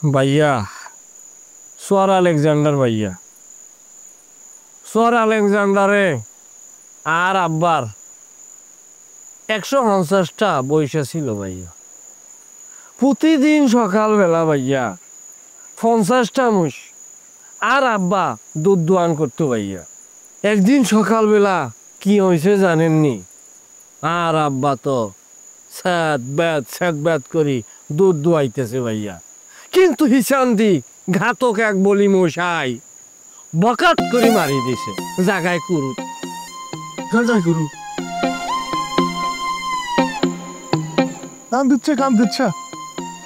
ভাইয়া সর আলেকজান্ডার ভাইয়া সর আলেকজান্ডারে আর আব্বার 150টা বইসা ছিল ভাইয়া। প্রতিদিন সকালবেলা ভাইয়া 50টা মুষ আর আব্বা দুধ দোয়ান করতো ভাইয়া। একদিন সকালবেলা কি হয়েছে জানেননি? আর আব্বা তো স্যাদ ব্যাত করি দুধ দোয়াইতেছে ভাইয়া, কিন্তু হিসান্দি ঘাতক এক বলি মশাই বকাট করে মারি দিছে জাগায় কুরু কান দিচ্ছে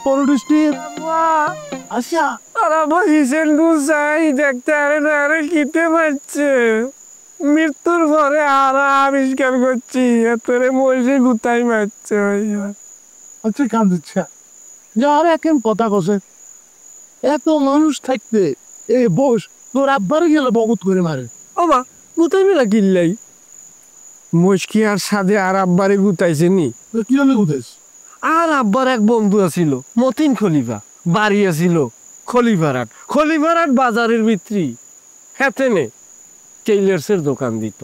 পরদৃষ্টি আচ্ছা দেখতে আরে কিতে পারছে মৃত্যুর পরে আর আবিষ্কার করছি এতরে মশে গুতাই মারছে ভাইয়া। আচ্ছা কান দিচ্ছে যার এখন কথা কছে এত মানুষ থাকতে এ বস তোর আব্বারে গেলে বগত করে মারে ওবা গুতাই মেলা কিল্লাই মুশকি আর সাদে আর আব্বারে গুতাইছে নি কিভাবে গুতেছ? আর আব্বার এক বন্ধু আছিল মতিন খলিফা, বাড়ি আছিল খলিফারাট বাজারের ভিতরি। হেতেনে টেইলার্সের দোকান দিত।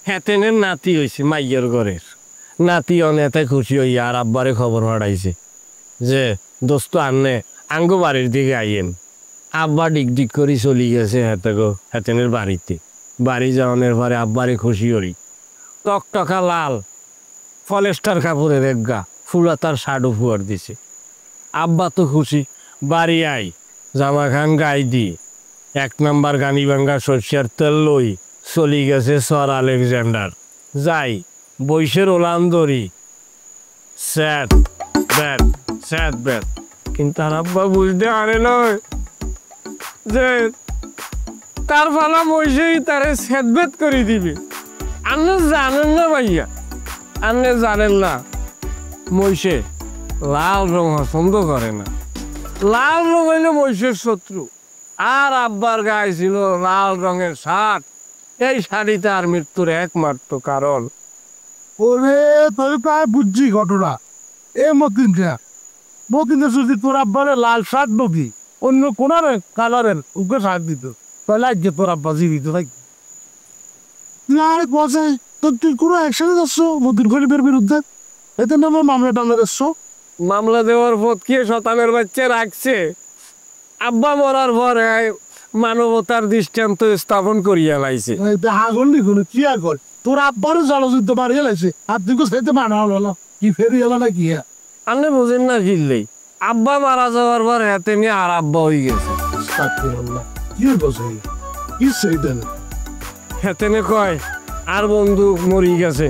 হেতেনের নাতি হয়েছে মাইয়ের ঘরের নাতি, অনেতে খুশি হইয়া আর আব্বারে খবর পাঠাইছে যে দোস্ত আননে আঙ্গো বাড়ির দিকে আইয়েন। আব্বা ডিক করি চলি গেছে হেতেনের বাড়িতে। বাড়ি যাওয়ানোর পরে আব্বারে খুশি করি টকটকা লাল ফলেস্টার কাপড়ের এক গা ফুলা তার শাড়ু ফুয়ার দিছে। আব্বা তো খুশি, বাড়ি আই জামা খান গাই দি 1 নাম্বার গানি ভাঙ্গা সর্ষের তেল লই চলি গেছে সর আলেকজান্ডার। যাই বৈশের ওলান ধরি স্যাদ ব্যাত, কিন্তু আর আব্বা বুঝতে পারে নয় যে তার ফালা বৈশেই তারে স্যাদ ব্যাত করে দিবে। আপনি জানেন না ভাইয়া, আপনি জানেন না মহিষে লাল রং পছন্দ করে না। লাল রং হইলে মহিষের শত্রু। আর আব্বার গায়ে ছিল লাল রঙের শার্ট, এই শাড়ি তার মৃত্যুর একমাত্র কারণ। ওরে তোর প্রায় বুঝছি ঘটনা। এ মতিনটা যদি তোর আব্বারে লাল শার্ট বকি অন্য কোন কালারের উকে শার্ট দিত তাহলে আজকে তোর আব্বা জীবিত থাকবে না। বসে তোর তুই কোনো একসাথে যাচ্ছ মতিন খলিফের বিরুদ্ধে? এতে নামে মামলা টামলা দিচ্ছ? মামলা দেওয়ার পথ কি শতানের বাচ্চা রাখছে? আব্বা মরার পরে মানবতার দৃষ্টান্ত স্থাপন করিয়া লাইছে। আগল লিখুন কি আগল তোর আব্বারও জলযুদ্ধ মারিয়ে লাইছে আর তুই সেতে মানা হলো কি ফেরি এলো না কি? আপনি বুঝেন না কিনলেই আব্বা মারা যাওয়ার পর হাতে নিয়ে আর আব্বা হয়ে গেছে। হেতেনে কয় আর বন্ধু মরি গেছে,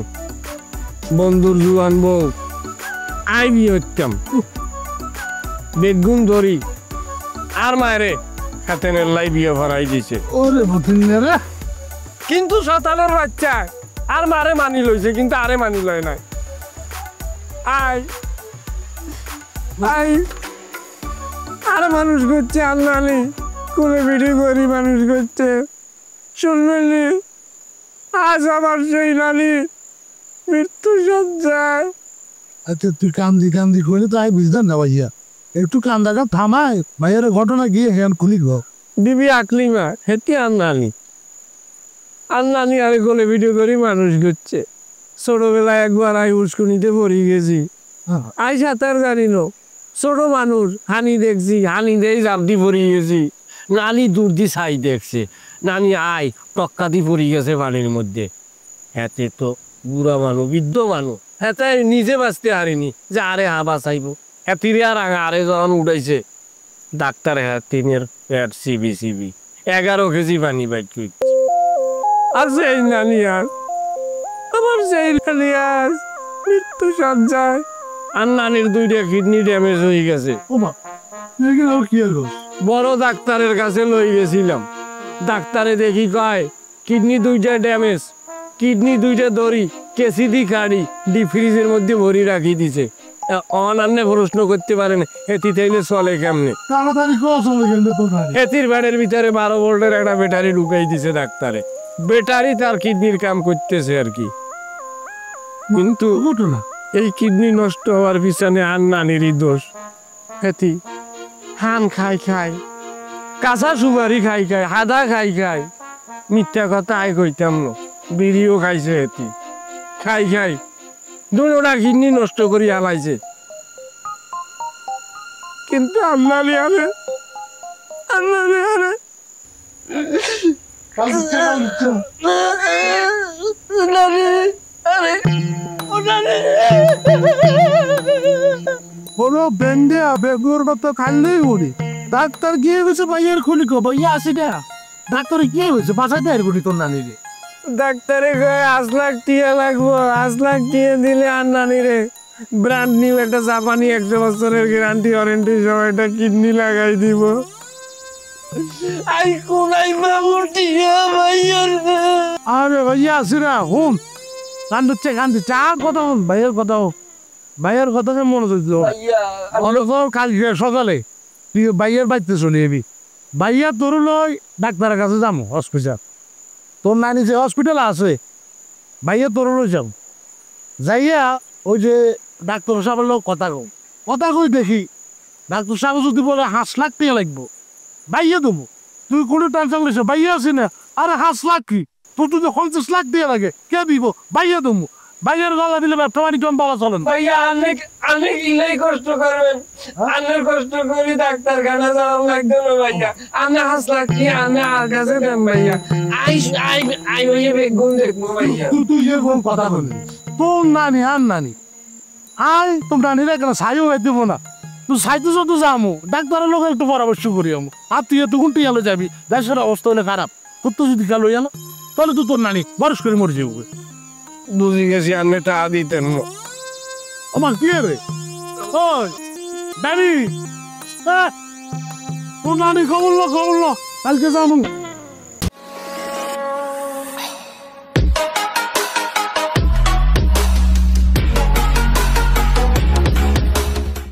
বন্ধুর জুয়ান বউ আই বিয়ে হইতাম বেগুন ধরি আর মায়েরে হেতেনের লাই বিয়ে ভরাই দিছে। ওরে রে, কিন্তু শতানের বাচ্চা আর মারে মানি লইছে কিন্তু আরে মানি লয় নাই। আই আর মানুষ করছে আল্লাহ কোলে পিঠে করি মানুষ করছে শুনবেনি। আজ আমার সেই নানি মৃত্যু সজ্জায়। আচ্ছা তুই কান্দি করে তো আই বুঝতাম না ভাইয়া, একটু কান্দাটা থামায় ভাইয়ার ঘটনা গিয়ে হ্যান খুলি গো বিবি আকলিমা হেঁটে আর নানি আরে কোলে ভিডিও করি মানুষ করছে। ছোটবেলায় একবার আই উস্কুনিতে পড়ে গেছি, আই সাঁতার জানি না, ছোট মানুষ হানি দেখছি, হানি দেই জাপদি পড়ে গেছি। নানি দূর দি ছাই দেখছে, নানি আই টক্কা দি পড়ে গেছে পানির মধ্যে। হাতে তো বুড়া মানুষ বৃদ্ধ মানুষ, হাতে নিজে বাঁচতে হারিনি যে আরে বাঁচাইব। হ্যাতিরে আর আরে যখন উঠাইছে ডাক্তার হ্যাতিনের পেট সিবি 11 কেজি পানি বাইট করছে। আর সেই নানি আমার সেই নানি মৃত্যু সজ্জায়। আর নানির 2টা কিডনি ড্যামেজ হয়ে গেছে। বড় ডাক্তারের কাছে লই গেছিলাম, ডাক্তারে দেখি কয় কিডনি 2টা ড্যামেজ, কিডনি 2টা দড়ি কেসি দি কাড়ি ডি ফ্রিজের মধ্যে ভরি রাখি দিছে। অনান্যে প্রশ্ন করতে পারেন হেতি থাইলে চলে কেমনে? হেতির ব্যাটের ভিতরে 12 ভোল্টের একটা ব্যাটারি ঢুকাই দিছে ডাক্তারে, ব্যাটারি তার কিডনির কাম করতেছে আর কি। কিন্তু এই কিডনি নষ্ট হওয়ার পিছনে আর নানিরই দোষ। হান খাই খাই, কাঁচা সুপারি খাই খাই, হাদা খাই খাই, মিথ্যা কথা আই কইতাম না, বিড়িও খাইছে এটি খাই খাই দুটা কিডনি নষ্ট করি আলাইছে। কিন্তু আল্লাহ আরে কোনো বেন্ডে বেগুর মতো খাইলেই উড়ি। ডাক্তার গিয়ে গেছে ভাইয়ের খুলি কো ভাইয়া আসি না, ডাক্তারে কি হয়েছে বাঁচাইতে আর গুলি তোর নানি রে। ডাক্তারে কয়ে 8 লাখ টিয়া লাগবো, 8 লাখ টিয়া দিলে আর নানি রে ব্র্যান্ড নিউ একটা জাপানি 100 বছরের গ্যারান্টি ওয়ারেন্টি সহ একটা কিডনি লাগাই দিব। আই কোনাই বাবুর টিয়া ভাইয়ার। আরে ভাইয়া আসি না হুন কান্দছে কান্দছে আর কথা হন ভাইয়ের কথা হোক, ভাইয়ের কথা মনে হচ্ছিল কালকে সকালে তুই ভাইয়ের বাড়িতে চলে যাবি। ভাইয়া তোর লই ডাক্তারের কাছে যাবো হসপিটাল, তোর নানি যে হসপিটাল আছে ভাইয়া তোর লই যাবো, যাইয়া ওই যে ডাক্তার সাহেবের লোক কথা কই দেখি ডাক্তার সাহেব যদি বলে 5 লাখ টাকা লাগবো ভাইয়া দেবো। তুই কোনো টেনশন লিস ভাইয়া আছি না, আরে 5 লাখ কি তোর যদি 50 লাখ দিয়ে লাগে কে দিব ভাইয়া দেবো। ভাইয়ার গলা দিলে ব্যবসা বাণিজ্য পাওয়া চলেন। ভাইয়া অনেক ইলাই কষ্ট করবেন, অনেক কষ্ট করি ডাক্তারখানা যাওয়া লাগতো না ভাইয়া। আমি 5 লাখ কি আমি আর কাছে দেন ভাইয়া। আই ভাইয়া বেগুন দেখবো ভাইয়া। তুই এরকম কথা বলি তোর নানি আর নানি আয় তোর নানিরা কেন সাইও দেবো না, তুই সাইতে যত যামো ডাক্তারের লোক একটু পরামর্শ করি আমো। আর তুই এত গুনটি গেলে যাবি দেশের অবস্থা হলে খারাপ, তোর তো যদি গেল গেল তাহলে তুই তোর নানি বরস করে মরে যাবো। বুঝি গেছি আমি টাকা দিতেন না। আমার কি রে ওই নানি তোর নানি খবর লো কালকে যাবো।